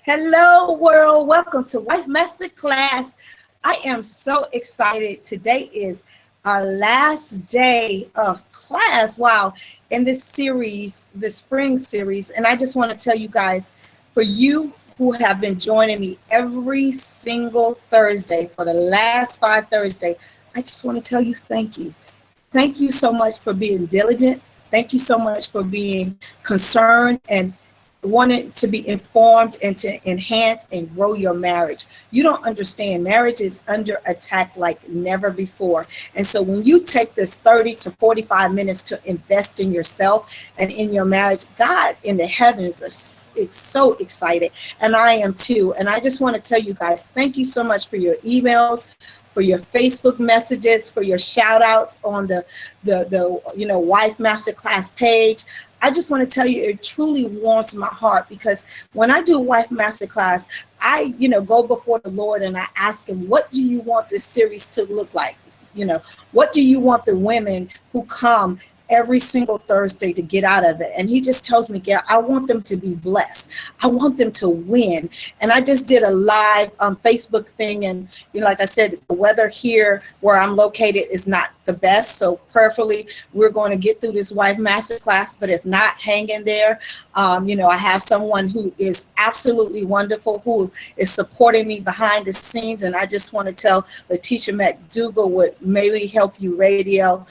Hello, world. Welcome to Wife Master Class. I am so excited. Today is our last day of class. Wow. In this series, the spring series. And I just want to tell you guys, for you who have been joining me every single Thursday for the last 5 Thursdays, I just want to tell you thank you. Thank you so much for being diligent. Thank you so much for being concerned and wanted to be informed and to enhance and grow your marriage. You don't understand. Marriage is under attack like never before. And so when you take this 30 to 45 minutes to invest in yourself and in your marriage, God in the heavens is so excited. And I am too. And I just want to tell you guys, thank you so much for your emails, for your Facebook messages, for your shout outs on the Wife Masterclass page. I just want to tell you, it truly warms my heart, because when I do Wife Masterclass, I, go before the Lord and I ask him, what do you want this series to look like? What do you want the women who come every single Thursday to get out of it? And he just tells me, Gail, I want them to be blessed. I want them to win. And I just did a live Facebook thing. And, like I said, the weather here where I'm located is not the best. So prayerfully, we're going to get through this Wife Masterclass. But if not, hang in there. I have someone who is absolutely wonderful, who is supporting me behind the scenes. And I just want to tell Letitia McDougall with Maybe Help You Radio,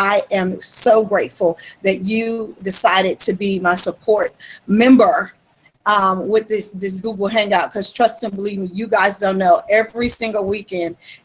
I am so grateful that you decided to be my support member with this Google Hangout, because trust and believe me, you guys don't know, every single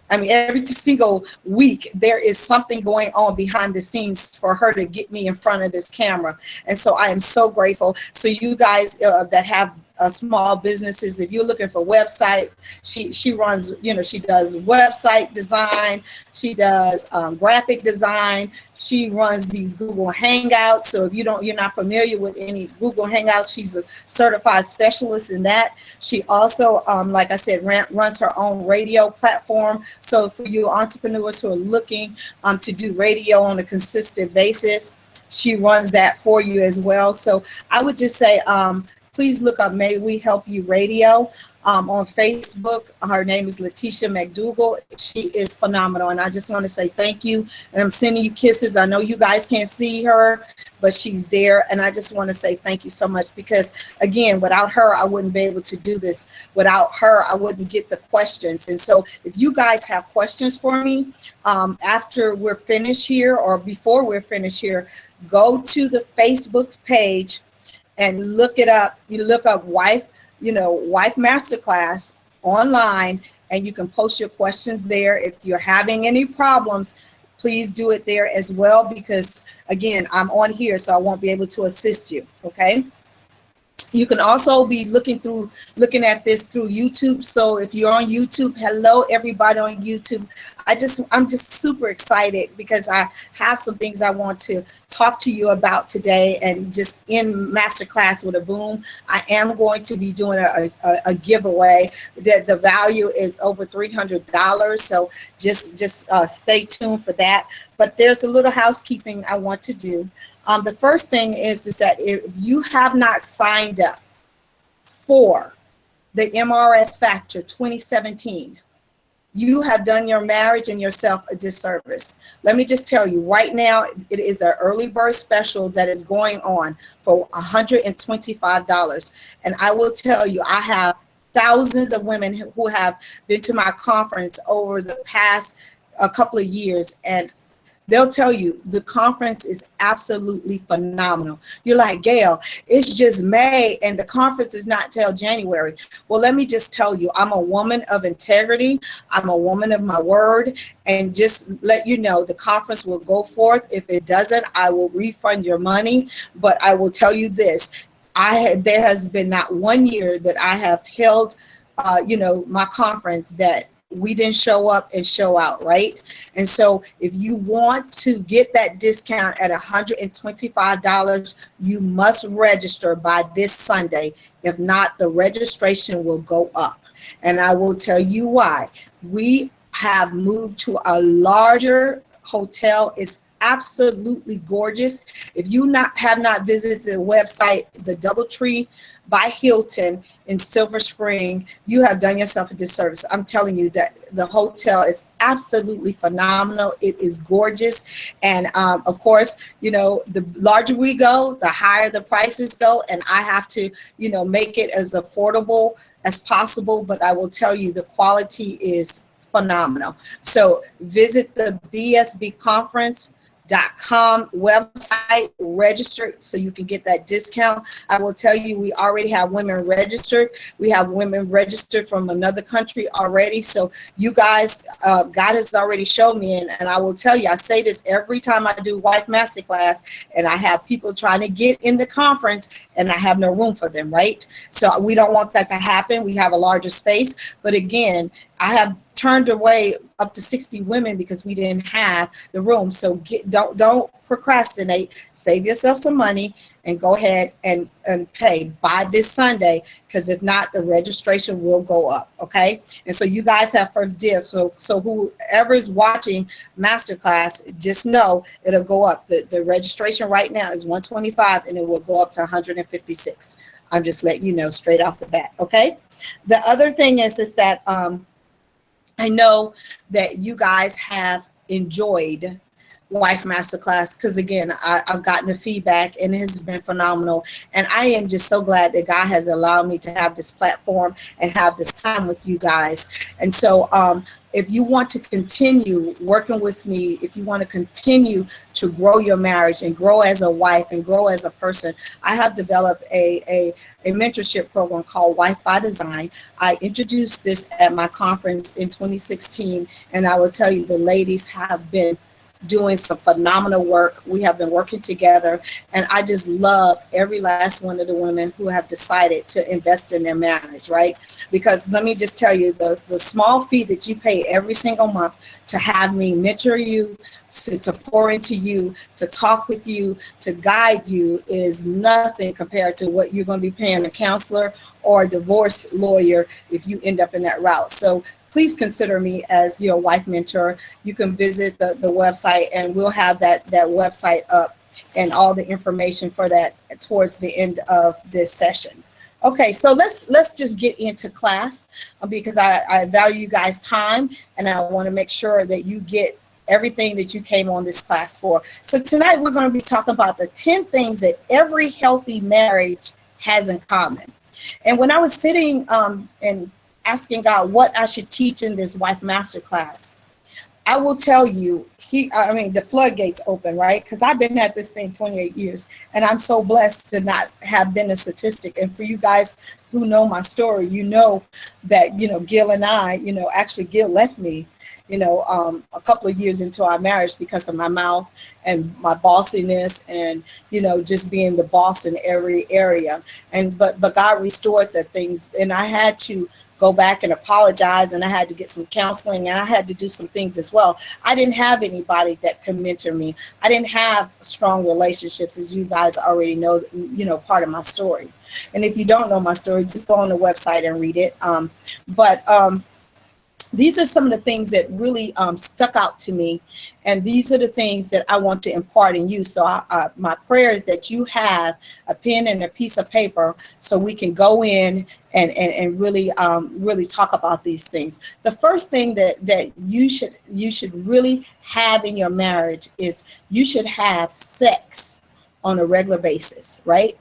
every single week, there is something going on behind the scenes for her to get me in front of this camera. And so I am so grateful. So you guys that have small businesses, if you're looking for website, she runs, she does website design, she does graphic design, she runs these Google Hangouts. So if you're not familiar with any Google Hangouts, she's a certified specialist in that. She also, like I said, runs her own radio platform. So for you entrepreneurs who are looking to do radio on a consistent basis, she runs that for you as well. So I would just say, please look up May We Help You Radio on Facebook. Her name is Letitia McDougall. She is phenomenal. And I just want to say thank you. And I'm sending you kisses. I know you guys can't see her, but she's there. And I just want to say thank you so much, because, again, without her, I wouldn't be able to do this. Without her, I wouldn't get the questions. And so if you guys have questions for me after we're finished here or before we're finished here, go to the Facebook page and look it up. You look up Wife Masterclass online, and you can post your questions there. If you're having any problems, please do it there as well, because, again, I'm on here, so I won't be able to assist you. Okay. You can also be looking at this through YouTube. So if you're on YouTube, hello everybody on YouTube. I'm just super excited, because I have some things I want to talk to you about today. And just in Masterclass with a Boom, I am going to be doing a giveaway that the value is over $300. So just stay tuned for that. But there's a little housekeeping I want to do. The first thing is that if you have not signed up for the MRS Factor 2017, you have done your marriage and yourself a disservice. Let me just tell you right now, it is an early bird special that is going on for $125. And I will tell you, I have thousands of women who have been to my conference over the past couple of years, and they'll tell you the conference is absolutely phenomenal. You're like, Gail, it's just May and the conference is not till January. Well, let me just tell you, I'm a woman of integrity. I'm a woman of my word. And just let you know, the conference will go forth. If it doesn't, I will refund your money. But I will tell you this, there has been not one year that I have held, my conference that we didn't show up and show out, right? And so if you want to get that discount at $125, you must register by this Sunday. If not, the registration will go up. And I will tell you why. We have moved to a larger hotel. It's absolutely gorgeous. If you have not visited the website, the DoubleTree by Hilton in Silver Spring, you have done yourself a disservice. I'm telling you that the hotel is absolutely phenomenal. It is gorgeous. And of course, you know, the larger we go, the higher the prices go. And I have to, you know, make it as affordable as possible. But I will tell you, the quality is phenomenal. So visit the bsbconference.com website, register so you can get that discount. I will tell you, we already have women registered. We have women registered from another country already. So you guys, God has already showed me, and I will tell you, I say this every time I do Wife Masterclass, and I have people trying to get in the conference, and I have no room for them, right? So we don't want that to happen. We have a larger space. But again, I have turned away up to 60 women because we didn't have the room. So don't procrastinate. Save yourself some money and go ahead and pay by this Sunday, because if not, the registration will go up. Okay. And so you guys have first dibs. So whoever is watching Masterclass, just know it'll go up. The registration right now is $125 and it will go up to $156. I'm just letting you know straight off the bat. Okay. The other thing is that I know that you guys have enjoyed Wife Masterclass, because again, I've gotten the feedback and it has been phenomenal. And I am just so glad that God has allowed me to have this platform and have this time with you guys. And so if you want to continue working with me, if you want to continue to grow your marriage and grow as a wife and grow as a person, I have developed a mentorship program called Wife by Design. I introduced this at my conference in 2016, and I will tell you, the ladies have been doing some phenomenal work. We have been working together, and I just love every last one of the women who have decided to invest in their marriage, right? Because let me just tell you, the small fee that you pay every single month to have me mentor you, to pour into you, to talk with you, to guide you, is nothing compared to what you're going to be paying a counselor or a divorce lawyer if you end up in that route. So please consider me as your wife mentor. You can visit the website, and we'll have that website up and all the information for that towards the end of this session. Okay, so let's just get into class, because I value you guys' time, and I want to make sure that you get everything that you came on this class for. So tonight we're going to be talking about the 10 things that every healthy marriage has in common. And when I was sitting and asking God what I should teach in this Wife Masterclass, I will tell you, the floodgates open, right? Because I've been at this thing 28 years, and I'm so blessed to not have been a statistic. And for you guys who know my story, you know that, Gail and I, actually Gail left me, a couple of years into our marriage because of my mouth and my bossiness and, just being the boss in every area. But God restored the things, and I had to go back and apologize, and I had to get some counseling, and I had to do some things as well. I didn't have anybody that could mentor me. I didn't have strong relationships, as you guys already know, part of my story. And if you don't know my story, just go on the website and read it. These are some of the things that really stuck out to me, and these are the things that I want to impart in you. So my prayer is that you have a pen and a piece of paper so we can go in and really talk about these things. The first thing that you should really have in your marriage is you should have sex on a regular basis, right?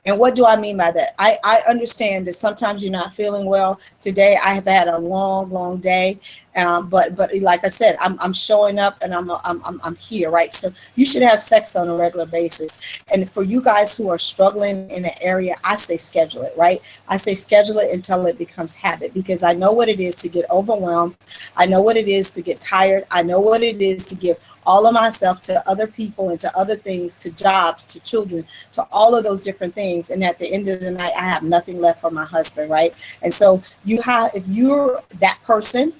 And what do I mean by that? I understand that sometimes you're not feeling well. Today I have had a long day, but like I said, I'm showing up, and I'm here, right? So you should have sex on a regular basis. And for you guys who are struggling in an area, I say schedule it, right? I say schedule it until it becomes habit, because I know what it is to get overwhelmed. I know what it is to get tired. I know what it is to give all of myself to other people and to other things, to jobs, to children, to all of those different things. And at the end of the night, I have nothing left for my husband, right? And so if you're that person,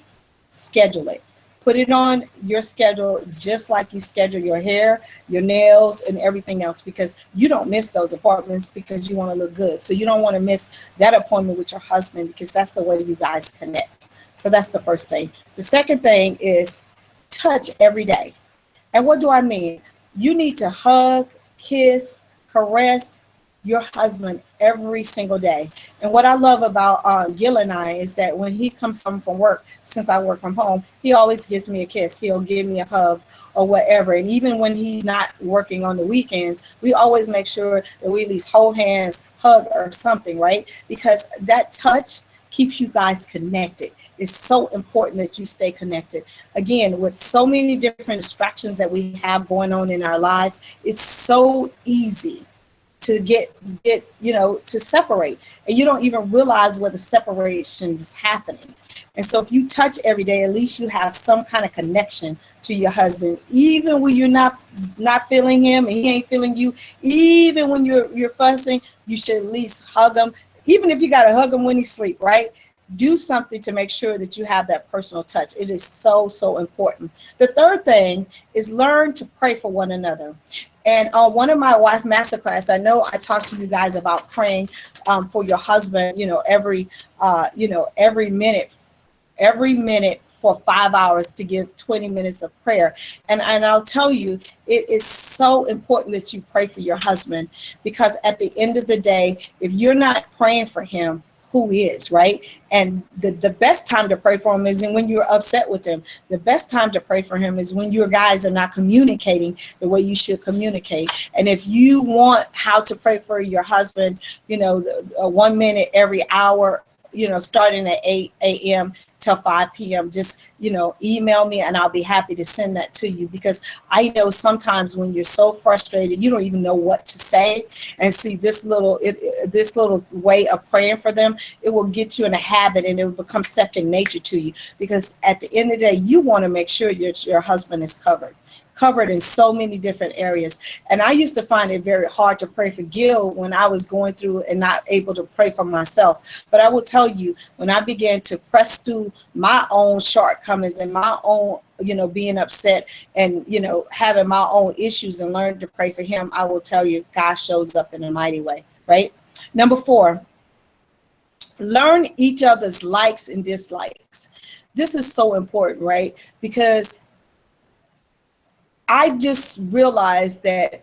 schedule it. Put it on your schedule, just like you schedule your hair, your nails, and everything else, because you don't miss those appointments because you want to look good. So you don't want to miss that appointment with your husband, because that's the way you guys connect. So that's the first thing. The second thing is touch every day. And what do I mean? You need to hug, kiss, caress, your husband every single day. And what I love about Gil and I is that when he comes home from work, since I work from home, he always gives me a kiss. He'll give me a hug or whatever. And even when he's not working on the weekends, we always make sure that we at least hold hands, hug, or something, right? Because that touch keeps you guys connected. It's so important that you stay connected. Again, with so many different distractions that we have going on in our lives, it's so easy to get to separate, and you don't even realize where the separation is happening. And so if you touch every day, at least you have some kind of connection to your husband, even when you're not feeling him and he ain't feeling you. Even when you're fussing, you should at least hug him, even if you got to hug him when he's asleep, right? Do something to make sure that you have that personal touch. It is so important. The third thing is learn to pray for one another. And on one of my wife masterclass, I know I talked to you guys about praying for your husband, every minute for 5 hours, to give 20 minutes of prayer. And I'll tell you, it is so important that you pray for your husband, because at the end of the day, if you're not praying for him, who is, right? And the best time to pray for him isn't when you're upset with him. The best time to pray for him is when your guys are not communicating the way you should communicate. And if you want how to pray for your husband, 1 minute every hour, starting at 8 a.m. till 5 p.m., just, email me and I'll be happy to send that to you, because I know sometimes when you're so frustrated, you don't even know what to say. And see, this little way of praying for them, it will get you in a habit and it will become second nature to you, because at the end of the day, you want to make sure your husband is covered in so many different areas. And I used to find it very hard to pray for Gil when I was going through and not able to pray for myself. But I will tell you, when I began to press through my own shortcomings and my own, being upset and, having my own issues, and learn to pray for him, I will tell you, God shows up in a mighty way, right? Number 4, learn each other's likes and dislikes. This is so important, right? Because I just realized that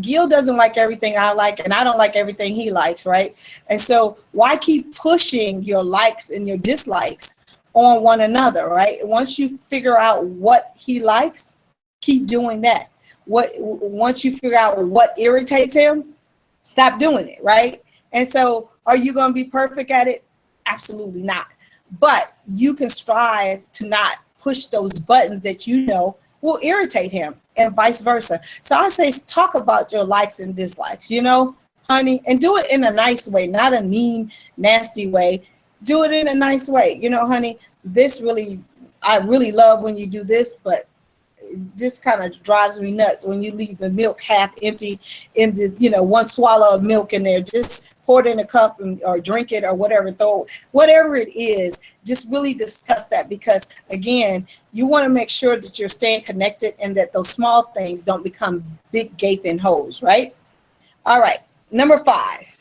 Gil doesn't like everything I like, and I don't like everything he likes, right? And so why keep pushing your likes and your dislikes on one another, right? Once you figure out what he likes, keep doing that. Once you figure out what irritates him, stop doing it, right? And so are you going to be perfect at it? Absolutely not. But you can strive to not push those buttons that will irritate him, and vice versa. So I say, talk about your likes and dislikes, honey, and do it in a nice way, not a mean, nasty way. Do it in a nice way. Honey, I really love when you do this, but this kind of drives me nuts when you leave the milk half empty in the, one swallow of milk in there. Just pour it in a cup or drink it or whatever it is. Just really discuss that, because again, you want to make sure that you're staying connected and that those small things don't become big gaping holes, right? All right. Number 5,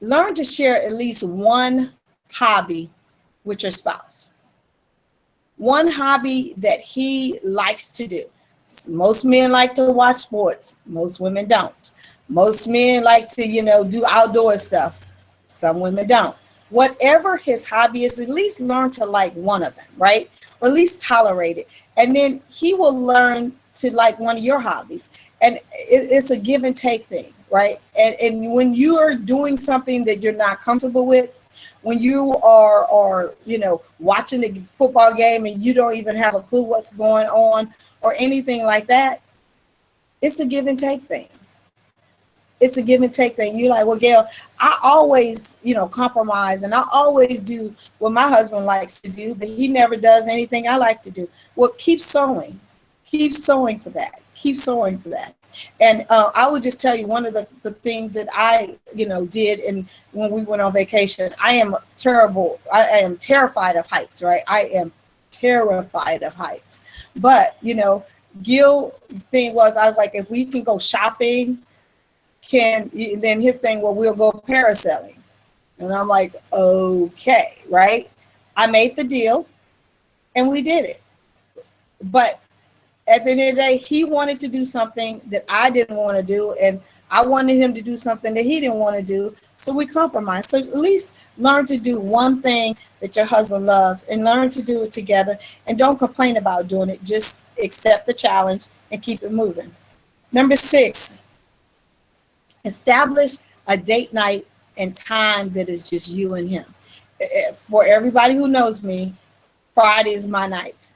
learn to share at least one hobby with your spouse. One hobby that he likes to do. Most men like to watch sports. Most women don't. Most men like to, do outdoor stuff. Some women don't. Whatever his hobby is, at least learn to like one of them, right? Or at least tolerate it. And then he will learn to like one of your hobbies. And it's a give and take thing, right? And when you are doing something that you're not comfortable with, when you are watching the football game and you don't even have a clue what's going on or anything like that, it's a give and take thing. It's a give and take thing. You're like, well, Gail, I always, compromise, and I always do what my husband likes to do, but he never does anything I like to do. Well, keep sowing. Keep sowing for that. Keep sowing for that. And I would just tell you, one of the things that I, did, and when we went on vacation, I am terrified of heights, right? I am terrified of heights. But, Gil thing was, I was like, if we can go shopping, then his thing, well, we'll go parasailing. And I'm like, okay, right? I made the deal and we did it. But At the end of the day, he wanted to do something that I didn't want to do, and I wanted him to do something that he didn't want to do. So we compromised. So at least learn to do one thing that your husband loves and learn to do it together, and don't complain about doing it. Just accept the challenge and keep it moving. Number 6, establish a date night and time that is just you and him. For everybody who knows me, Friday is my night.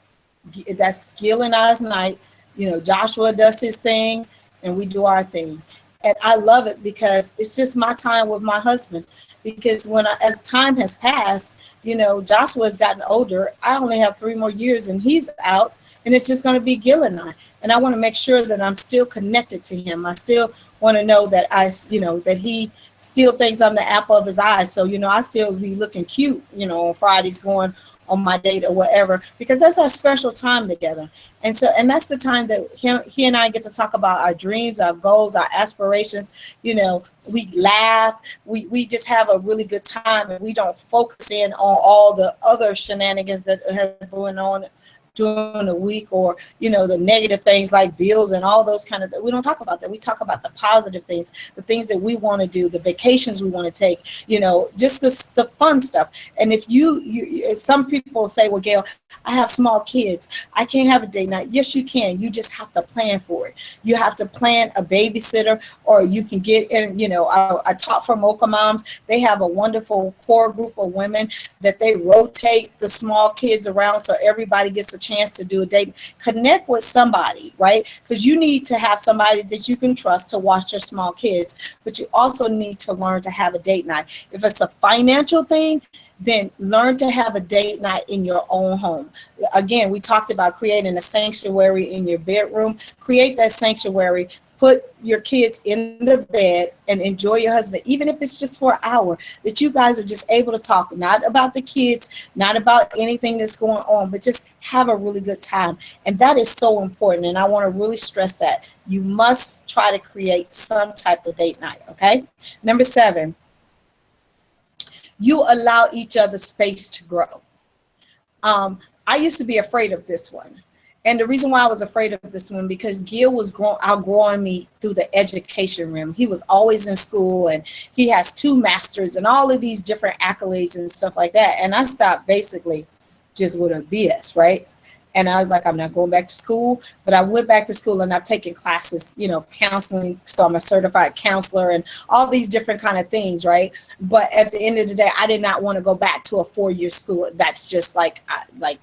That's Gil and I's night. You know, Joshua does his thing and we do our thing. And I love it because it's just my time with my husband. Because as time has passed, you know, Joshua has gotten older. I only have 3 more years and he's out, and it's just going to be Gil and I. And I want to make sure that I'm still connected to him. I still want to know that that he still thinks I'm the apple of his eye. So, you know, I still be looking cute, you know, on Fridays going on my date or whatever, because that's our special time together. And that's the time that he and I get to talk about our dreams, our goals, our aspirations. You know, we laugh, we just have a really good time, and we don't focus in on all the other shenanigans that have going on during the week, or, you know, the negative things like bills and all those kind of things. We don't talk about that. We talk about the positive things, the things that we want to do, the vacations we want to take, you know, just the fun stuff. And if you some people say, well, Gail, I have small kids, I can't have a date night. Yes, you can. You just have to plan for it. You have to plan a babysitter, or you can get in, you know, I taught for Mocha Moms. They have a wonderful core group of women that they rotate the small kids around, so everybody gets a chance to do a date. Connect with somebody, right? Because you need to have somebody that you can trust to watch your small kids, but you also need to learn to have a date night. If it's a financial thing, then learn to have a date night in your own home. Again, we talked about creating a sanctuary in your bedroom. Create that sanctuary. Put your kids in the bed and enjoy your husband, even if it's just for an hour, that you guys are just able to talk, not about the kids, not about anything that's going on, but just have a really good time. And that is so important. And I want to really stress that. You must try to create some type of date night, okay? Number 7, you allow each other space to grow. I used to be afraid of this one. And the reason why I was afraid of this one, because Gil was outgrowing me through the education realm. He was always in school, and he has 2 masters and all of these different accolades and stuff like that. And I stopped basically just with a BS, right? And I was like, I'm not going back to school. But I went back to school, and I've taken classes, you know, counseling. So I'm a certified counselor and all these different kind of things, right? But at the end of the day, I did not want to go back to a 4-year school. That's just like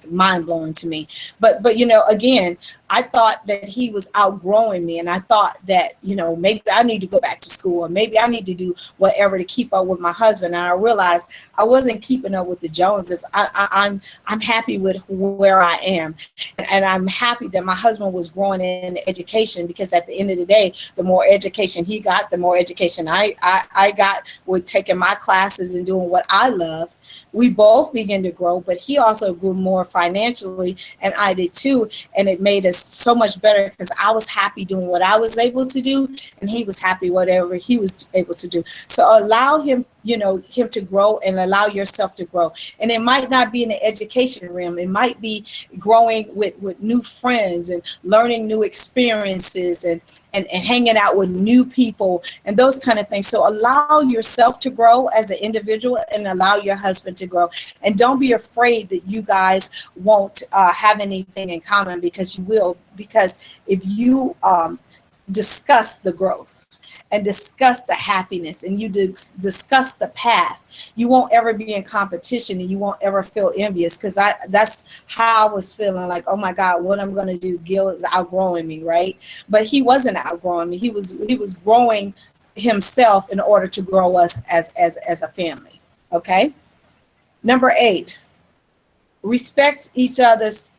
mind blowing to me. But you know, again, I thought that he was outgrowing me, and I thought that, you know, maybe I need to go back to school, or maybe I need to do whatever to keep up with my husband. And I realized I wasn't keeping up with the Joneses. I'm happy with where I am, and I'm happy that my husband was growing in education, because at the end of the day, the more education he got, the more education I got with taking my classes and doing what I love. We both began to grow, but he also grew more financially, and I did too. And it made us so much better, because I was happy doing what I was able to do, and he was happy whatever he was able to do. So allow him, you know, him to grow, and allow yourself to grow. And it might not be in the education realm. It might be growing with new friends and learning new experiences, and hanging out with new people and those kind of things. So allow yourself to grow as an individual, and allow your husband to grow. And don't be afraid that you guys won't have anything in common, because you will. Because if you discuss the growth and discuss the happiness, and you discuss the path, you won't ever be in competition, and you won't ever feel envious. Because that's how I was feeling, like, oh my God, what I'm going to do? Gil is outgrowing me, right? But he wasn't outgrowing me. He was growing himself in order to grow us as a family. Okay. Number 8, respect each other's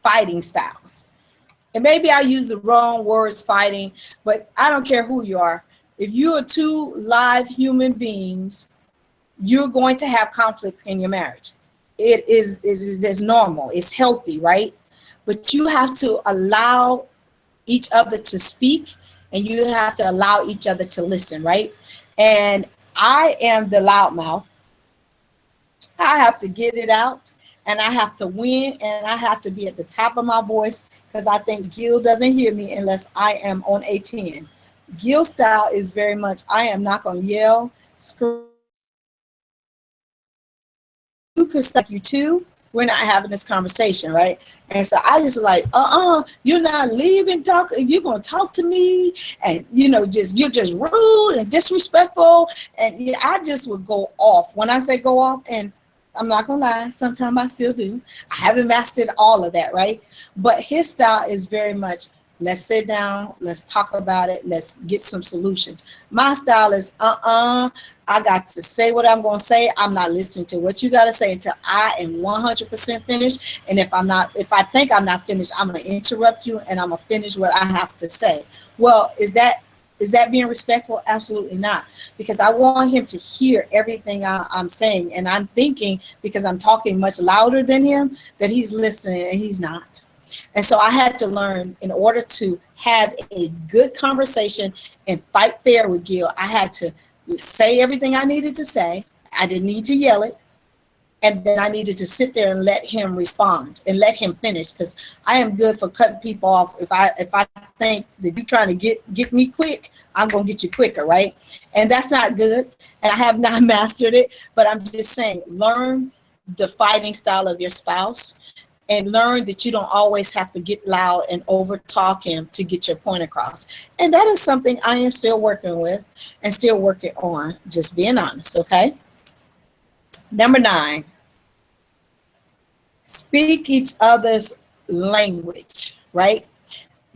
fighting styles. And maybe I use the wrong words, fighting, but I don't care who you are. If you are 2 live human beings, you're going to have conflict in your marriage. It's normal. It's healthy, right? But you have to allow each other to speak, and you have to allow each other to listen, right? And I am the loudmouth. I have to get it out, and I have to win, and I have to be at the top of my voice, because I think Gil doesn't hear me unless I am on a 10. Gil style is very much, I am not going to yell, scream. You could like you too. We're not having this conversation, right? And so I just like, you're not leaving talk. You're gonna talk to me, and just you're just rude and disrespectful. And yeah, I just would go off. When I say go off, and I'm not gonna lie, sometimes I still do. I haven't mastered all of that, right? But his style is very much, let's sit down, let's talk about it, let's get some solutions. My style is I got to say what I'm going to say. I'm not listening to what you got to say until I am 100% finished. And if I think I'm not finished, I'm going to interrupt you and I'm going to finish what I have to say. Well, is that being respectful? Absolutely not. Because I want him to hear everything I'm saying. And I'm thinking, because I'm talking much louder than him, that he's listening, and he's not. And so I had to learn, in order to have a good conversation and fight fair with Gil, I had to say everything I needed to say. I didn't need to yell it. And then I needed to sit there and let him respond and let him finish, because I am good for cutting people off. If I think that you're trying to get me quick, I'm going to get you quicker, right? And that's not good. And I have not mastered it, but I'm just saying, learn the fighting style of your spouse. And learn that you don't always have to get loud and over talk him to get your point across. And that is something I am still working with and still working on, just being honest, okay? Number 9, speak each other's language, right?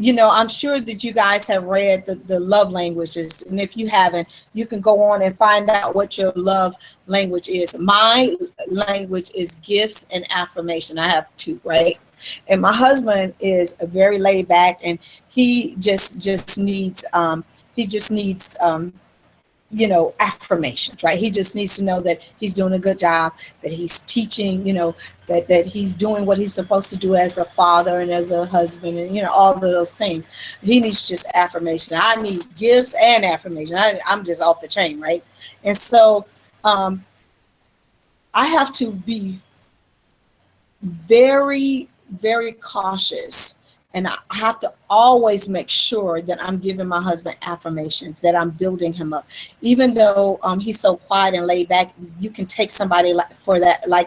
I'm sure that you guys have read the love languages. And if you haven't, you can go on and find out what your love language is. My language is gifts and affirmation. I have 2, right? And my husband is a very laid back, and he just needs affirmations, right? He just needs to know that he's doing a good job, that he's teaching, that he's doing what he's supposed to do as a father and as a husband, and all of those things. He needs just affirmation. I need gifts and affirmation. I'm just off the chain, right? And so I have to be very, very cautious. And I have to always make sure that I'm giving my husband affirmations, that I'm building him up. Even though he's so quiet and laid back, you can take somebody like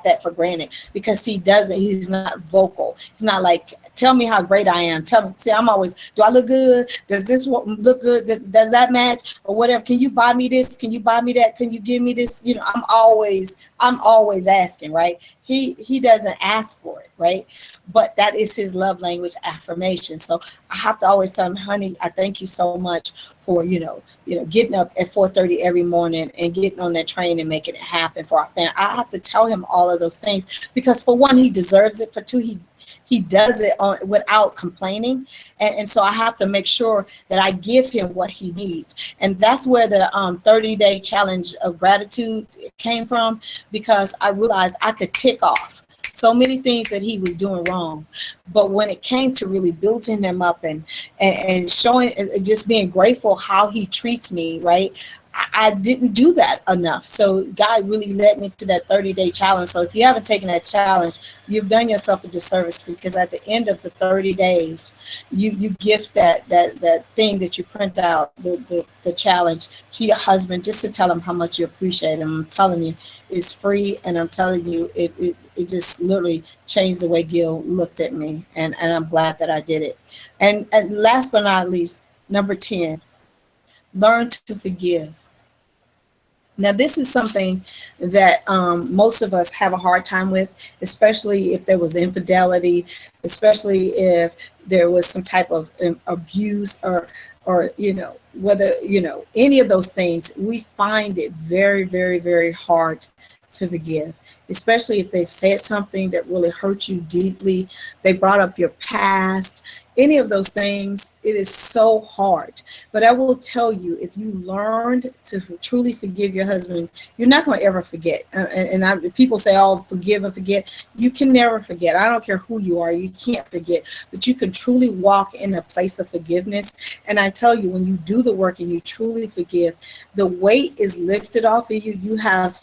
that for granted, because he doesn't. He's not vocal. He's not like, tell me how great I am. I'm always, do I look good? Does this look good? Does that match or whatever? Can you buy me this? Can you buy me that? Can you give me this? I'm always asking, right? He doesn't ask for it, right? But that is his love language, affirmation. So I have to always tell him, honey, I thank you so much for, getting up at 4:30 every morning and getting on that train and making it happen for our family. I have to tell him all of those things, because for one, he deserves it. For two, he does it without complaining. And so I have to make sure that I give him what he needs. And that's where the 30-day challenge of gratitude came from, because I realized I could tick off so many things that he was doing wrong. But when it came to really building him up and showing, just being grateful how he treats me, right? I didn't do that enough. So God really led me to that 30-day challenge. So if you haven't taken that challenge, you've done yourself a disservice, because at the end of the 30 days, you gift that thing that you print out, the challenge, to your husband, just to tell him how much you appreciate him. I'm telling you, it's free, and I'm telling you, it just literally changed the way Gil looked at me, and I'm glad that I did it. And last but not least, number 10, learn to forgive. Now, this is something that most of us have a hard time with, especially if there was infidelity, especially if there was some type of abuse or whether, any of those things. We find it very, very, very hard to forgive, especially if they've said something that really hurt you deeply. They brought up your past. Any of those things, it is so hard. But I will tell you, if you learned to truly forgive your husband, you're not going to ever forget. People say, oh, forgive and forget. You can never forget. I don't care who you are. You can't forget. But you can truly walk in a place of forgiveness. And I tell you, when you do the work and you truly forgive, the weight is lifted off of you. You have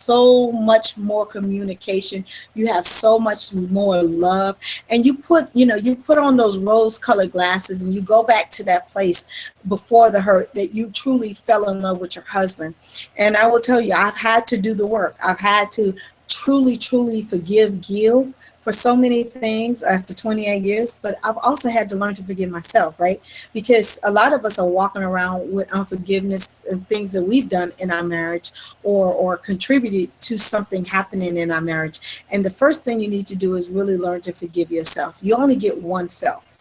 so much more communication. You have so much more love, and you put on those rose-colored glasses, and you go back to that place before the hurt that you truly fell in love with your husband. And I will tell you, I've had to do the work. I've had to truly, truly forgive Gil for so many things after 28 years, but I've also had to learn to forgive myself, right? Because a lot of us are walking around with unforgiveness and things that we've done in our marriage, or contributed to something happening in our marriage. And the first thing you need to do is really learn to forgive yourself. You only get one self.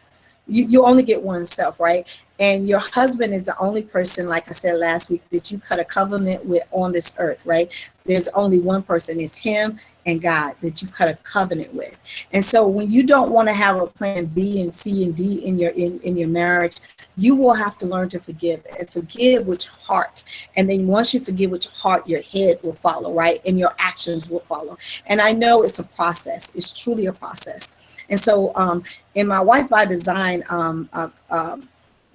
You only get one self, right? And your husband is the only person, like I said last week, that you cut a covenant with on this earth, right? There's only one person. It's him and God that you cut a covenant with. And so when you don't want to have a plan B and C and D in your marriage, you will have to learn to forgive, and forgive with your heart. And then once you forgive with your heart, your head will follow, right? And your actions will follow. And I know it's a process. It's truly a process. And so in my Wife by Design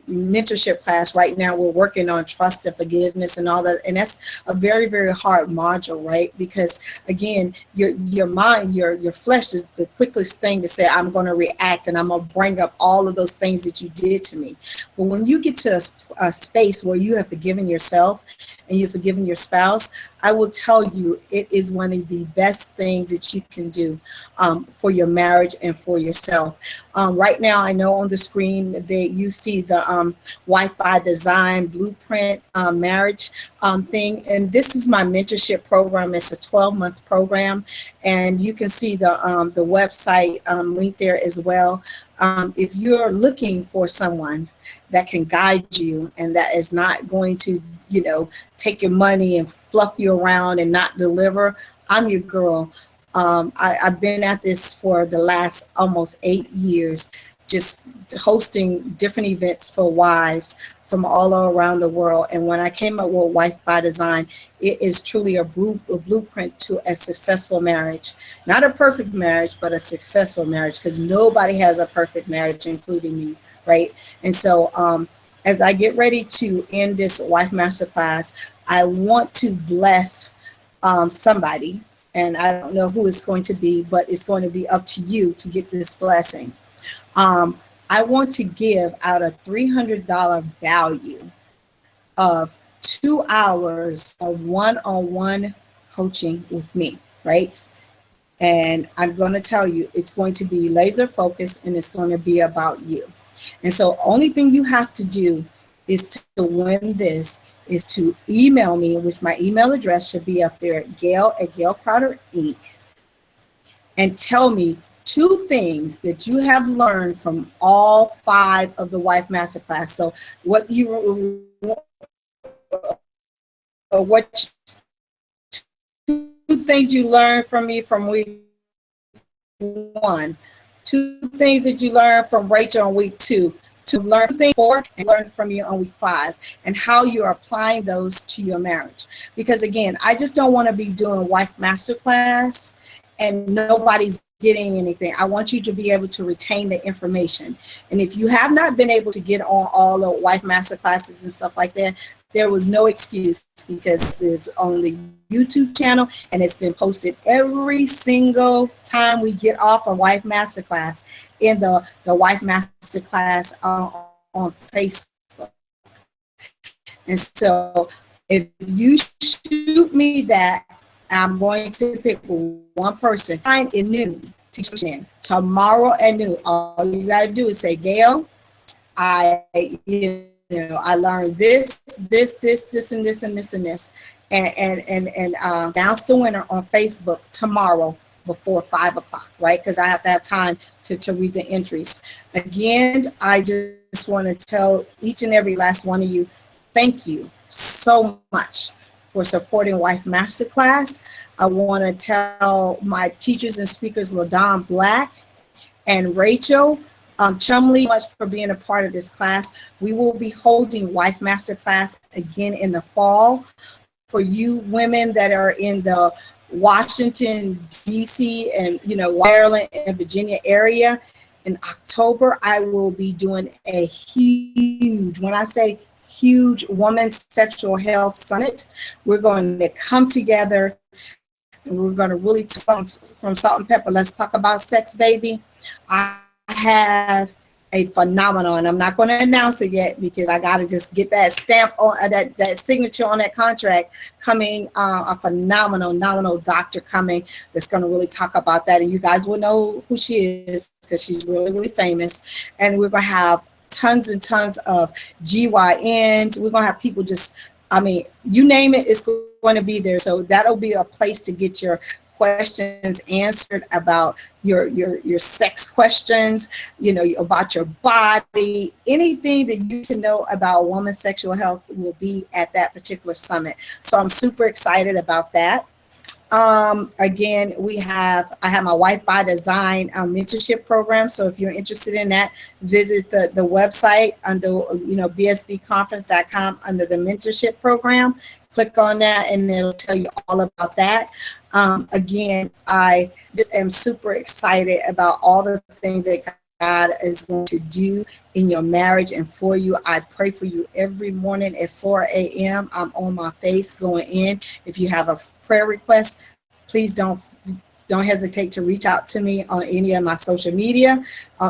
mentorship class right now, we're working on trust and forgiveness and all that, and that's a very, very hard module, right? Because again, your mind, your flesh is the quickest thing to say, I'm going to react and I'm going to bring up all of those things that you did to me. But when you get to a space where you have forgiven yourself and you've forgiven your spouse, I will tell you, it is one of the best things that you can do for your marriage and for yourself. Right now, I know on the screen that you see the Wife by Design Blueprint marriage thing. And this is my mentorship program. It's a 12-month program. And you can see the website link there as well. If you're looking for someone that can guide you and that is not going to, take your money and fluff you around and not deliver, I'm your girl. I've been at this for the last almost 8 years, just hosting different events for wives from all around the world. And when I came up with Wife by Design, it is truly a blueprint to a successful marriage. Not a perfect marriage, but a successful marriage, because nobody has a perfect marriage, including me, right? And so as I get ready to end this Wife Masterclass, I want to bless somebody. And I don't know who it's going to be, but it's going to be up to you to get this blessing. I want to give out a $300 value of 2 hours of one-on-one coaching with me, right? And I'm going to tell you, it's going to be laser focused and it's going to be about you. And so only thing you have to do is to win this is to email me, which my email address should be up there, Gail Crowder Inc., and tell me 2 things that you have learned from all 5 of the Wife Masterclass. So what 2 things you learned from me from week 1, 2 things that you learned from Rachel on week 2, to learn things 4 and learn from you on week 5, and how you're applying those to your marriage. Because again, I just don't want to be doing Wife Masterclass and nobody's getting anything. I want you to be able to retain the information. And if you have not been able to get on all the Wife Masterclasses and stuff like that, there was no excuse, because it's on the YouTube channel and it's been posted every single time we get off a Wife Masterclass in the Wife Masterclass on Facebook. And so if you shoot me that, I'm going to pick one person. Time is noon. Tomorrow at noon. All you got to do is say, Gail, I learned this, and this, and this, and announce the winner on Facebook tomorrow before 5 o'clock, right? Because I have to have time to read the entries. Again, I just want to tell each and every last one of you, thank you so much for supporting Wife Masterclass. I want to tell my teachers and speakers, LaDon Black and Rachel Chumley, much for being a part of this class. We will be holding Wife Masterclass again in the fall. For you women that are in the Washington, D.C. and Maryland and Virginia area, in October, I will be doing a huge, when I say huge, Women's Sexual Health Summit. We're going to come together and we're going to really from salt and pepper. Let's talk about sex, baby. I have a phenomenal, and I'm not going to announce it yet because I got to just get that stamp on that signature on that contract coming. A phenomenal doctor coming that's going to really talk about that, and you guys will know who she is because she's really famous. And we're going to have tons and tons of GYNs. We're going to have people just, I mean, you name it, it's going to be there. So that'll be a place to get your questions answered about your sex questions, you know, about your body, anything that you need to know about women's sexual health will be at that particular summit. So I'm super excited about that. Again, I have my Wife by Design mentorship program. So if you're interested in that, visit the website under, you know, bsbconference.com under the mentorship program. Click on that and it'll tell you all about that. Again, I just am super excited about all the things that God is going to do in your marriage and for you. I pray for you every morning at 4 a.m. I'm on my face going in. If you have a prayer request, please don't hesitate to reach out to me on any of my social media.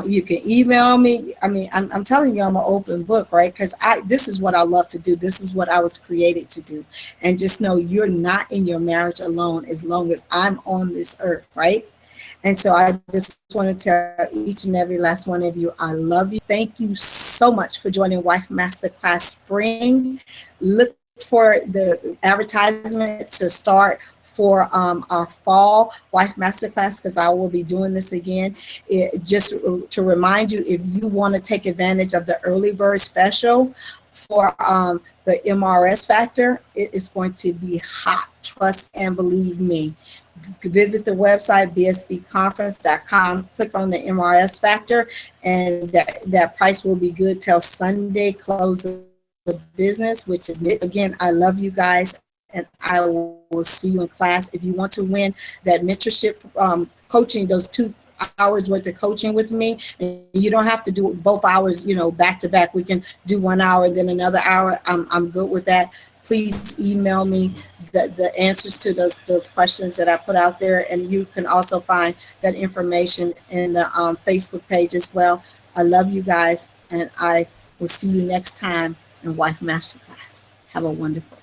You can email me. I mean, I'm telling you, I'm an open book, right? Because this is what I love to do. This is what I was created to do. And just know you're not in your marriage alone as long as I'm on this earth, right? And so I just want to tell each and every last one of you, I love you. Thank you so much for joining Wife Masterclass Spring. Look for the advertisements to start for our fall Wife Masterclass, because I will be doing this again. Just to remind you, if you want to take advantage of the early bird special for the MRS factor, it is going to be hot. Trust and believe me. Visit the website, bsbconference.com, click on the MRS factor, and that price will be good till Sunday close of the business, which is it. Again, I love you guys, and I will see you in class. If you want to win that mentorship coaching, those 2 hours worth of coaching with me, and you don't have to do both hours, you know, back to back. We can do 1 hour, then another hour. I'm good with that. Please email me the answers to those questions that I put out there, and you can also find that information in the Facebook page as well. I love you guys, and I will see you next time in Wife Masterclass. Have a wonderful